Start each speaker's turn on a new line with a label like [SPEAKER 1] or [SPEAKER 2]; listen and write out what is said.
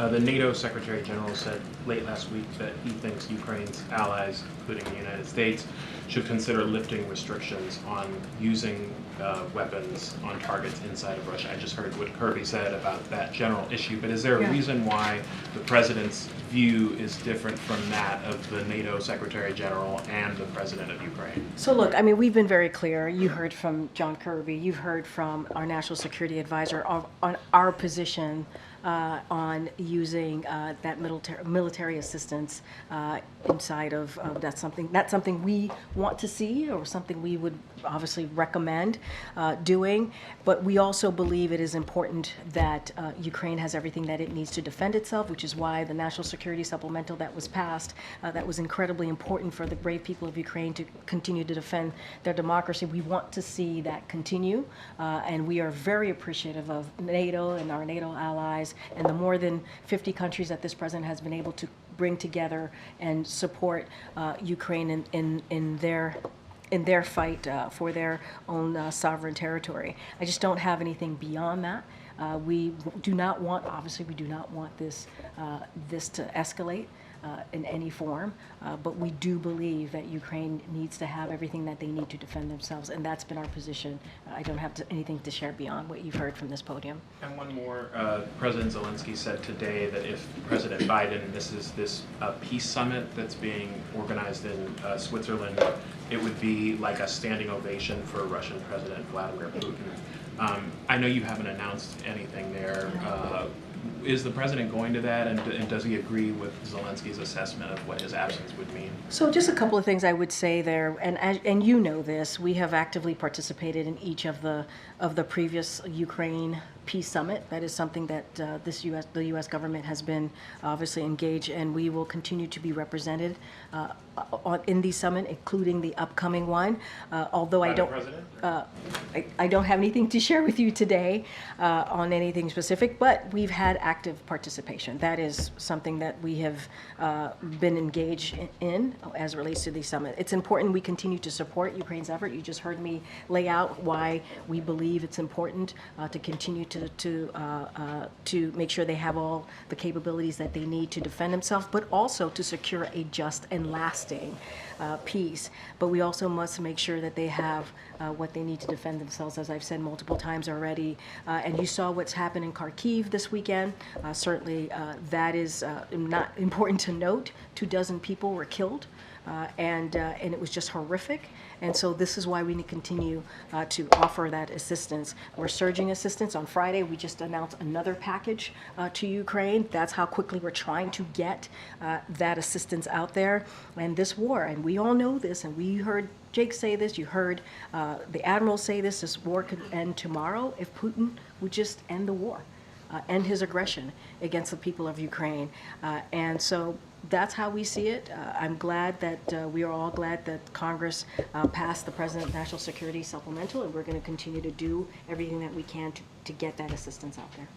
[SPEAKER 1] The NATO Secretary General said late last week that he thinks Ukraine's allies, including the United States, should consider lifting restrictions on using weapons on targets inside of Russia. I just heard what Kirby said about that general issue, but is there a reason why the President's view is different from that of the NATO Secretary General and the President of Ukraine?
[SPEAKER 2] So look, I mean, we've been very clear. You heard from John Kirby, you've heard from our National Security Advisor on our position on using that military assistance inside of that's something we want to see, or something we would obviously recommend doing. But we also believe it is important that Ukraine has everything that it needs to defend itself, which is why the National Security Supplemental that was passed, that was incredibly important for the brave people of Ukraine to continue to defend their democracy. We want to see that continue, and we are very appreciative of NATO and our NATO allies and the more than 50 countries that this president has been able to bring together and support Ukraine in their fight for their own sovereign territory. I just don't have anything beyond that. We do not want this to escalate in any form, but we do believe that Ukraine needs to have everything that they need to defend themselves, and that's been our position. I don't have anything to share beyond what you've heard from this podium.
[SPEAKER 1] And one more, President Zelensky said today that if President Biden misses this peace summit that's being organized in Switzerland, it would be like a standing ovation for Russian President Vladimir Putin. I know you haven't announced anything there. Is the president going to that, and does he agree with Zelensky's assessment of what his absence would mean?
[SPEAKER 2] So just a couple of things I would say there, and you know this, we have actively participated in each of the previous Ukraine peace summit. That is something that the U.S. government has been obviously engaged, and we will continue to be represented in the summit, including the upcoming one. Although I don't have anything to share with you today on anything specific, but we've had active participation. That is something that we have been engaged in as it relates to the summit. It's important we continue to support Ukraine's effort. You just heard me lay out why we believe it's important to continue to make sure they have all the capabilities that they need to defend themselves, but also to secure a just and lasting peace. But we also must make sure that they have what they need to defend themselves, as I've said multiple times already. And you saw what's happened in Kharkiv this weekend. Certainly that is not important to note. 24 people were killed, and it was just horrific. And so this is why we need to continue to offer that assistance. We're surging assistance. On Friday, we just announced another package to Ukraine. That's how quickly we're trying to get that assistance out there. And this war, and we all know this, and we heard Jake say this, you heard the Admiral say this war could end tomorrow if Putin would just end the war, end his aggression against the people of Ukraine. And so that's how we see it. I'm glad that we are all glad that Congress passed the President's National Security Supplemental, and we're going to continue to do everything that we can to get that assistance out there.